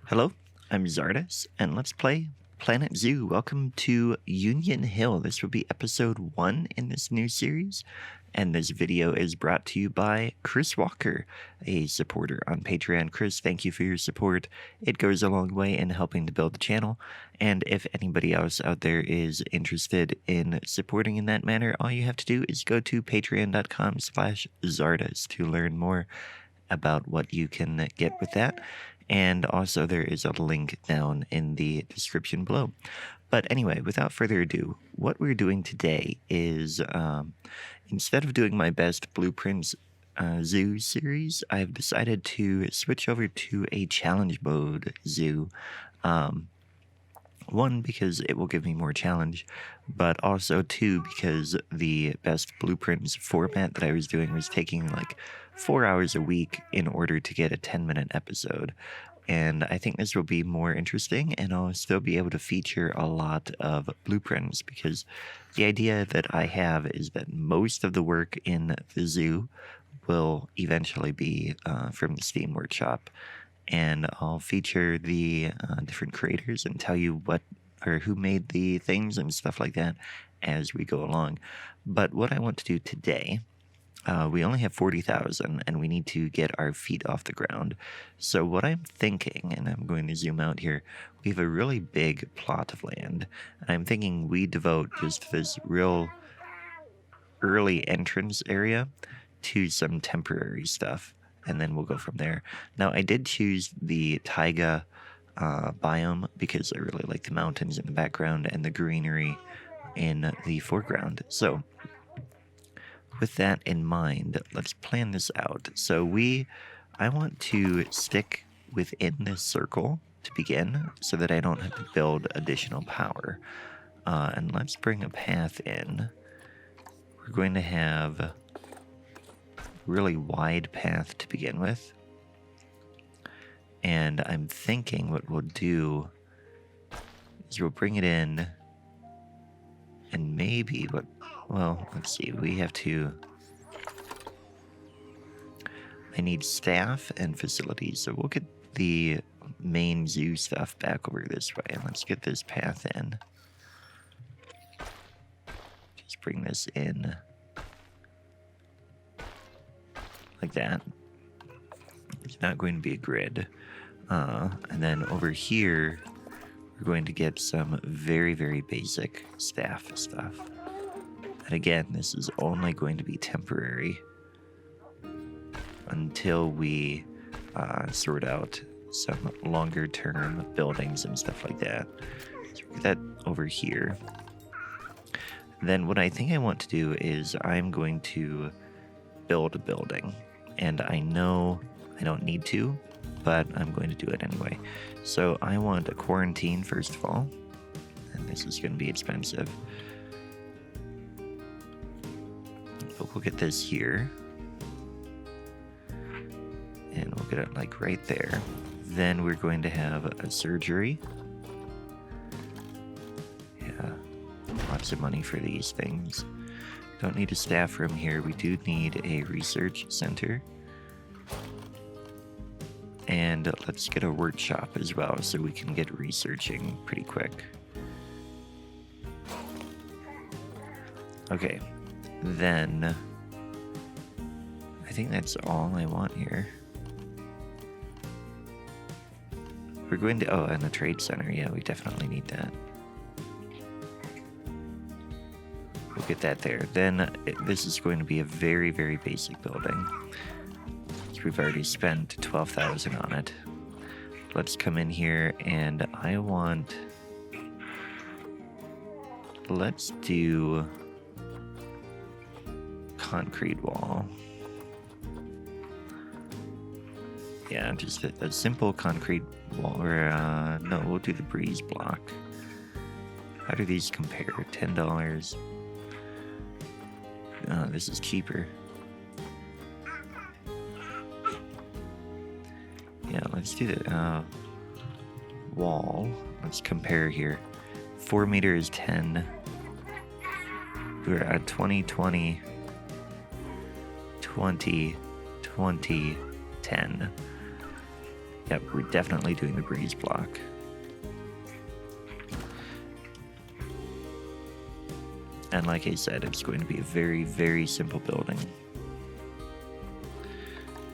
Hello, I'm Czardus, and let's play Planet Zoo. Welcome to Union Hill. This will be episode 1 in this new series, and this video is brought to you by Chris Walker, a supporter on Patreon. Chris, thank you for your support. It goes a long way in helping to build the channel, and if anybody else out there is interested in supporting in that manner, all you have to do is go to patreon.com/Czardus to learn more about what you can get with that. And also there is a link down in the description below. But anyway, without further ado, what we're doing today is instead of doing my best blueprints zoo series, I've decided to switch over to a challenge mode zoo. One, because it will give me more challenge, but also two, because the best blueprints format that I was doing was taking like 4 hours a week in order to get a 10-minute episode. And I think this will be more interesting, and I'll still be able to feature a lot of blueprints, because the idea that I have is that most of the work in the zoo will eventually be from the Steam Workshop. And I'll feature the different creators and tell you what or who made the things and stuff like that as we go along. But what I want to do today, we only have 40,000 and we need to get our feet off the ground. So what I'm thinking, and I'm going to zoom out here, we have a really big plot of land. And I'm thinking we devote just this real early entrance area to some temporary stuff, and then we'll go from there. Now, I did choose the taiga biome because I really like the mountains in the background and the greenery in the foreground. So with that in mind, let's plan this out. So I want to stick within this circle to begin so that I don't have to build additional power. And let's bring a path in. We're going to have a really wide path to begin with. And I'm thinking what we'll do is we'll bring it in, and maybe let's see, I need staff and facilities, so we'll get the main zoo stuff back over this way, and let's get this path in. Just bring this in like that. It's not going to be a grid. And then over here, we're going to get some very, very basic staff stuff. And again, this is only going to be temporary until we sort out some longer term buildings and stuff like that. So we'll get that over here. Then what I think I want to do is I'm going to build a building. And I know I don't need to, but I'm going to do it anyway. So I want a quarantine first of all, and this is going to be expensive. But we'll get this here, and we'll get it like right there. Then we're going to have a surgery. Yeah, lots of money for these things. Don't need a staff room here. We do need a research center. And let's get a workshop as well so we can get researching pretty quick. Okay, then I think that's all I want here. We're going to, and a trade center. Yeah, we definitely need that. We'll get that there. Then this is going to be a very, very basic building. We've already spent 12,000 on it. Let's come in here, and let's do concrete wall. Yeah, just a simple concrete wall, or no, we'll do the breeze block. How do these compare? $10. This is cheaper. Yeah, let's do the wall. Let's compare here. 4 meters, 10. We're at 20, 20, 20, 20, 10. Yep, we're definitely doing the breeze block. And like I said, it's going to be a very, very simple building.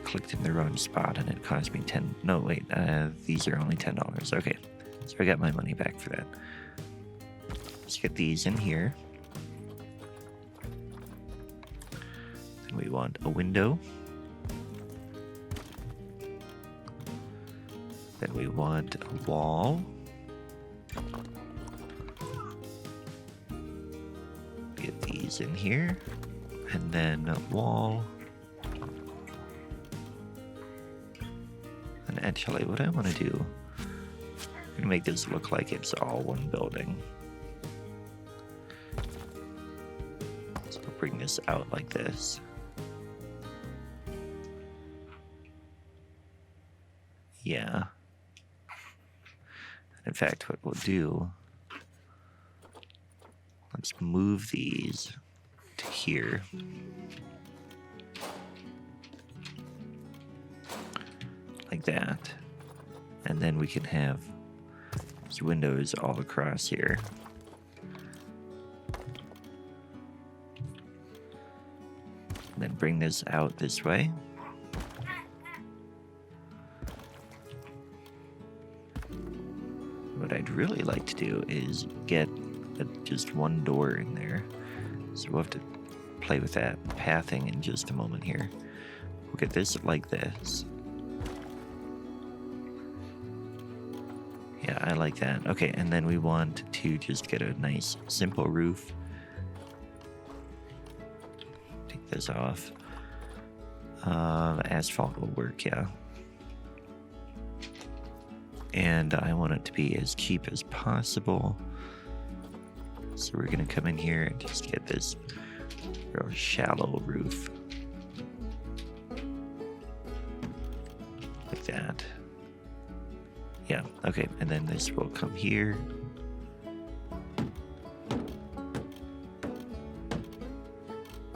Clicked in the wrong spot and it cost me 10. No, wait, these are only $10. Okay, so I got my money back for that. Let's get these in here. Then we want a window. Then we want a wall. Get these in here. And then a wall. And actually, what I want to do, I'm going to make this look like it's all one building. So we'll bring this out like this. Yeah. In fact, what we'll do, let's move these to here. Like that. And then we can have these windows all across here. And then bring this out this way. What I'd really like to do is get just one door in there. So we'll have to play with that pathing in just a moment here. We'll get this like this. Yeah, I like that. Okay, and then we want to just get a nice simple roof. Take this off. Asphalt will work, yeah. And I want it to be as cheap as possible. So we're gonna come in here and just get this real shallow roof. Like that. Yeah, okay, and then this will come here.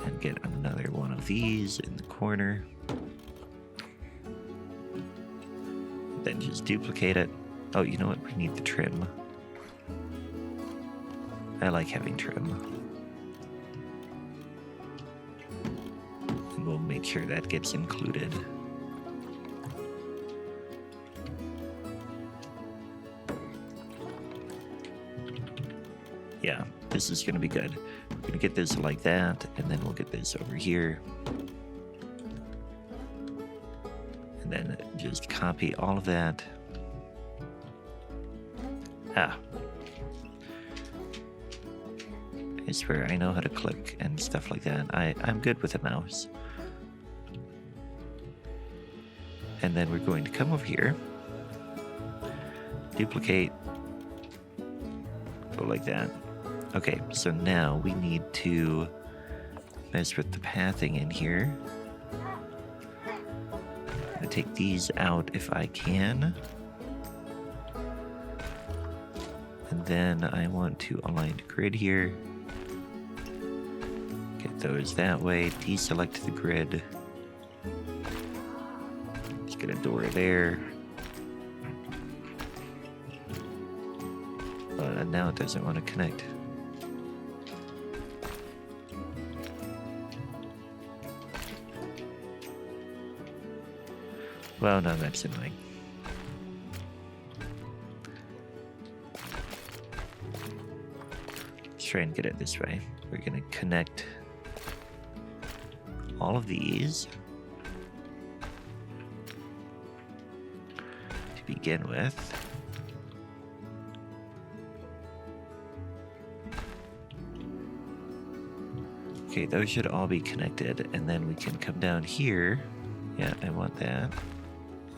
And get another one of these in the corner. Then just duplicate it. Oh, you know what? We need the trim. I like having trim. And we'll make sure that gets included. Yeah, this is gonna be good. We're gonna get this like that, and then we'll get this over here. And then just copy all of that. Ah. I swear, I know how to click and stuff like that. I'm good with a mouse. And then we're going to come over here. Duplicate. Go like that. Okay, so now we need to mess with the pathing in here. I'm gonna take these out if I can. And then I want to align the grid here. Get those that way. Deselect the grid. Just get a door there. But now it doesn't want to connect. Well, no, that's annoying. Let's try and get it this way. We're going to connect all of these to begin with. Okay, those should all be connected, and then we can come down here. Yeah, I want that.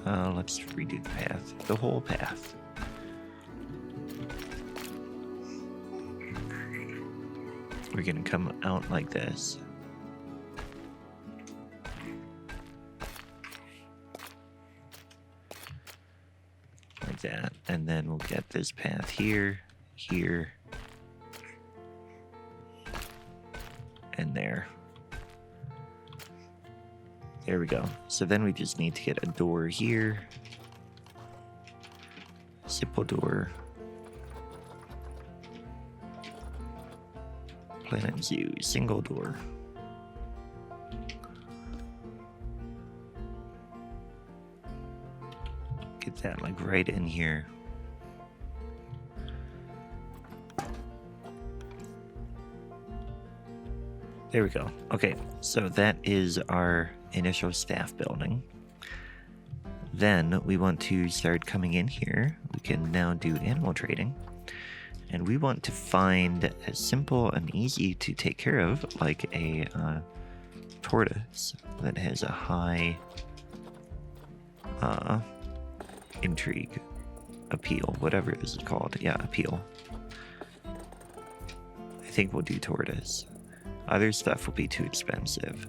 Let's redo the path, the whole path. We're gonna come out like this. Like that, and then we'll get this path here, here, and there. There we go. So then we just need to get a door here Simple door. Planet Zoo, single door. Get that like right in here. There we go. Okay, so that is our initial staff building. Then we want to start coming in here. We can now do animal trading. And we want to find a simple and easy to take care of, like a tortoise that has a high intrigue, appeal, whatever this is called. Yeah, appeal. I think we'll do tortoise. Other stuff will be too expensive.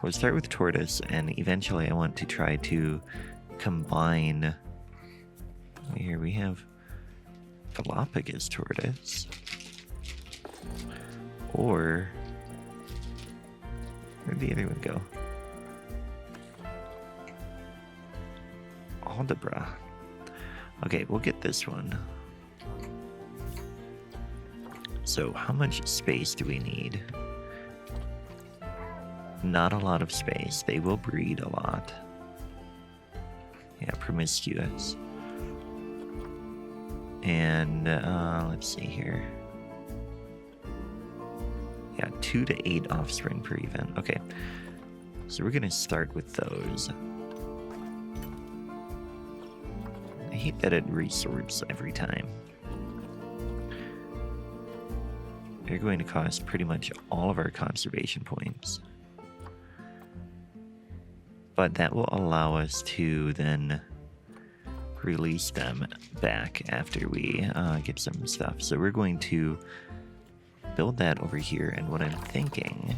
We'll start with tortoise, and eventually I want to try to combine. Here we have Galapagos tortoise. Or where'd the other one go? Aldebra. Okay, we'll get this one. So how much space do we need? Not a lot of space. They will breed a lot. Yeah, promiscuous. And let's see here. Yeah, 2 to 8 offspring per event. Okay, so we're gonna start with those. I hate that it resorts every time. They're going to cost pretty much all of our conservation points. But that will allow us to then release them back after we get some stuff. So we're going to build that over here. And what I'm thinking...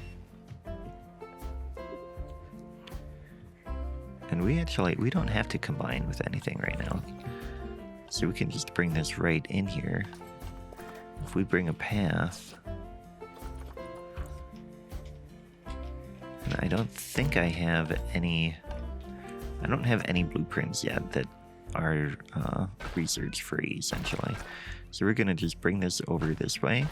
And we don't have to combine with anything right now. So we can just bring this right in here. If we bring a path... And I don't think I have any... I don't have any blueprints yet that are research free, essentially. So we're going to just bring this over this way.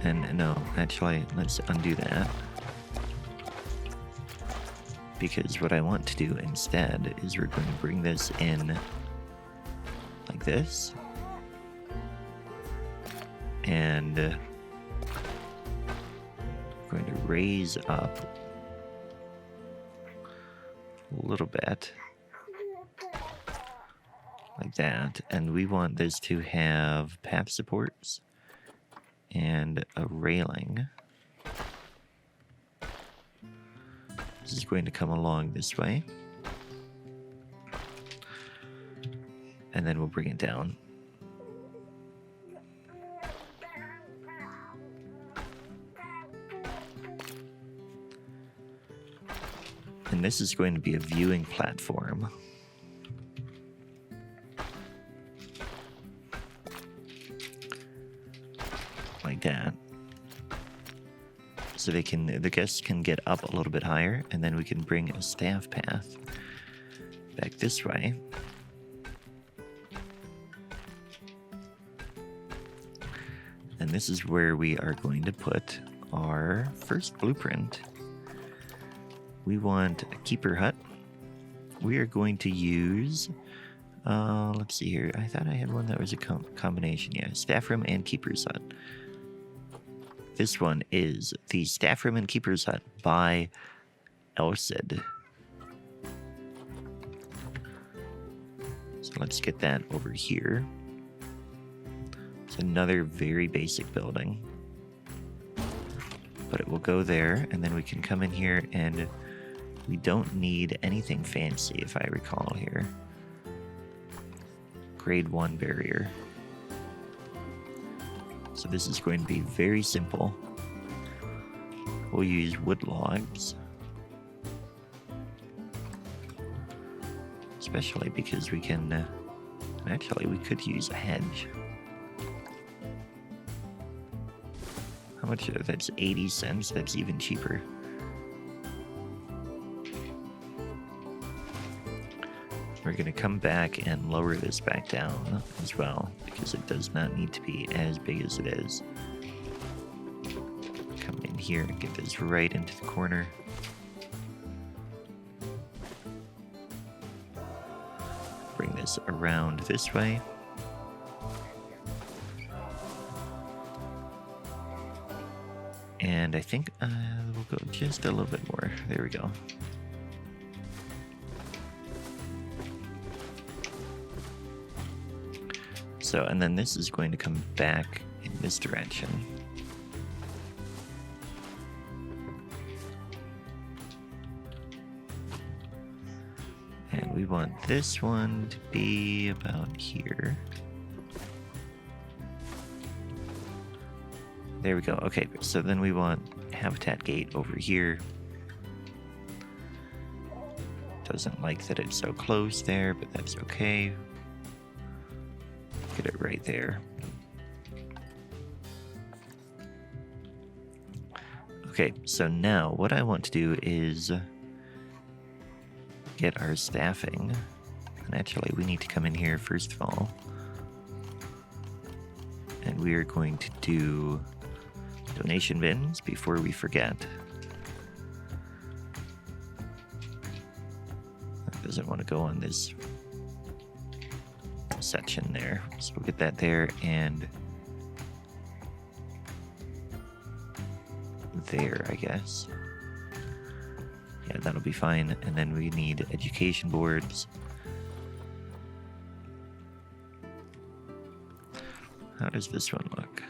And no, actually, let's undo that. Because what I want to do instead is we're going to bring this in like this. And going to raise up a little bit like that, and we want this to have path supports and a railing. This is going to come along this way, and then we'll bring it down. And this is going to be a viewing platform. Like that. So the guests can get up a little bit higher, and then we can bring a staff path back this way. And this is where we are going to put our first blueprint. We want a keeper hut. We are going to use, let's see here. I thought I had one that was a combination. Yeah, staff room and keeper's hut. This one is the staff room and keeper's hut by Elcid. So let's get that over here. It's another very basic building. But it will go there, and then we can come in here, and we don't need anything fancy, if I recall here. Grade 1 barrier. So this is going to be very simple. We'll use wood logs. Especially because we can... actually, we could use a hedge. How much? That's 80 cents. That's even cheaper. we're going to come back and lower this back down as well, because it does not need to be as big as it is. Come in here and get this right into the corner. Bring this around this way. And I think we'll go just a little bit more. There we go. So, and then this is going to come back in this direction. And we want this one to be about here. There we go. Okay, so then we want habitat gate over here. Doesn't like that it's so close there, but that's okay. Get it right there. Okay, so now what I want to do is get our staffing. And actually, we need to come in here first of all. And we are going to do donation bins before we forget. That doesn't want to go on this section there, so we'll get that there and there, I guess. Yeah, that'll be fine. And then we need education boards. How does this one look?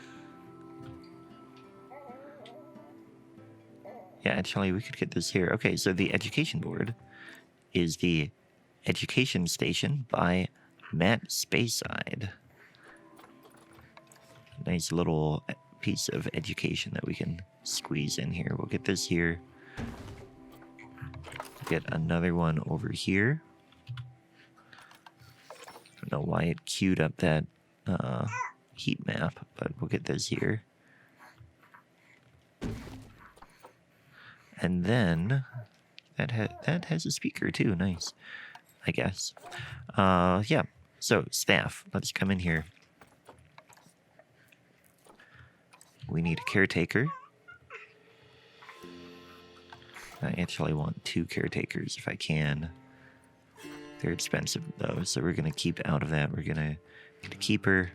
Yeah, actually, we could get this here. Okay, so the education board is the education station by Matt Speyside. Nice little piece of education that we can squeeze in here. We'll get this here. Get another one over here. I don't know why it queued up that heat map, but we'll get this here. And then that has a speaker too. Nice, I guess. Yeah. So staff, let's come in here. We need a caretaker. I actually want 2 caretakers if I can. They're expensive though, so we're gonna keep out of that. We're gonna get a keeper,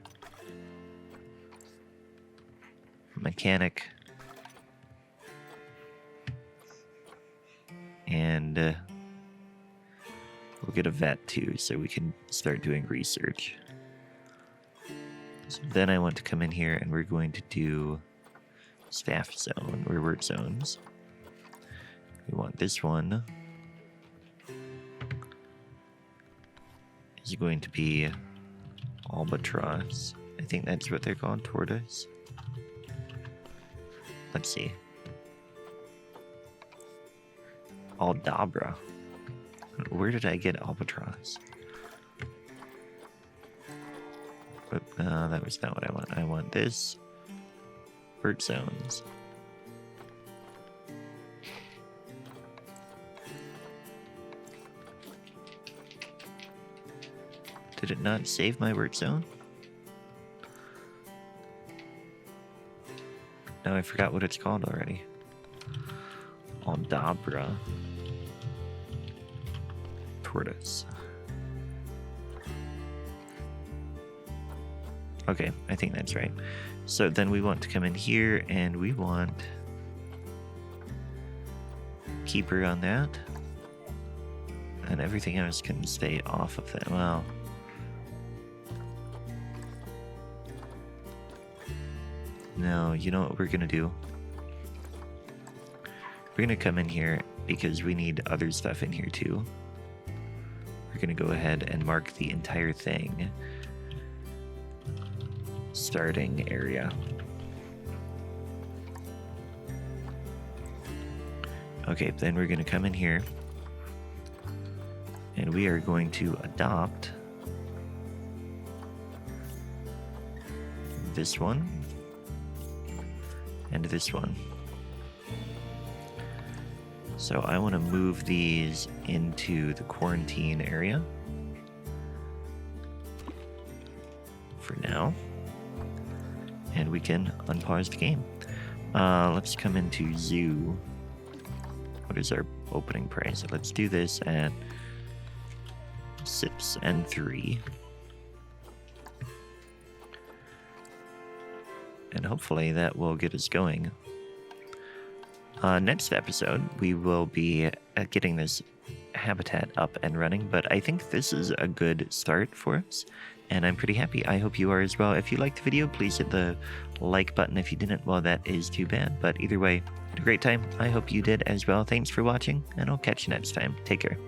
a mechanic, and we'll get a vet too, so we can start doing research. So then I want to come in here and we're going to do staff zone, or work zones. We want this one is going to be albatross. I think that's what they're called, tortoise. Let's see. Aldabra. Where did I get albatross? But that was not what I want. I want this. Bird zones. Did it not save my work zone? No, I forgot what it's called already. Aldabra. Tortoise. Okay, I think that's right. So then we want to come in here and we want keeper on that. And everything else can stay off of that. Well, no, you know what we're gonna do? We're gonna come in here because we need other stuff in here too. We're gonna go ahead and mark the entire thing starting area. Okay, then we're gonna come in here and we are going to adopt this one and this one. So I want to move these into the quarantine area. for now. And we can unpause the game. Let's come into zoo. What is our opening price? Let's do this at 6 and 3. And hopefully that will get us going. Next episode, we will be getting this habitat up and running, but I think this is a good start for us, and I'm pretty happy. I hope you are as well. If you liked the video, please hit the like button. If you didn't, well, that is too bad, but either way, had a great time. I hope you did as well. Thanks for watching, and I'll catch you next time. Take care.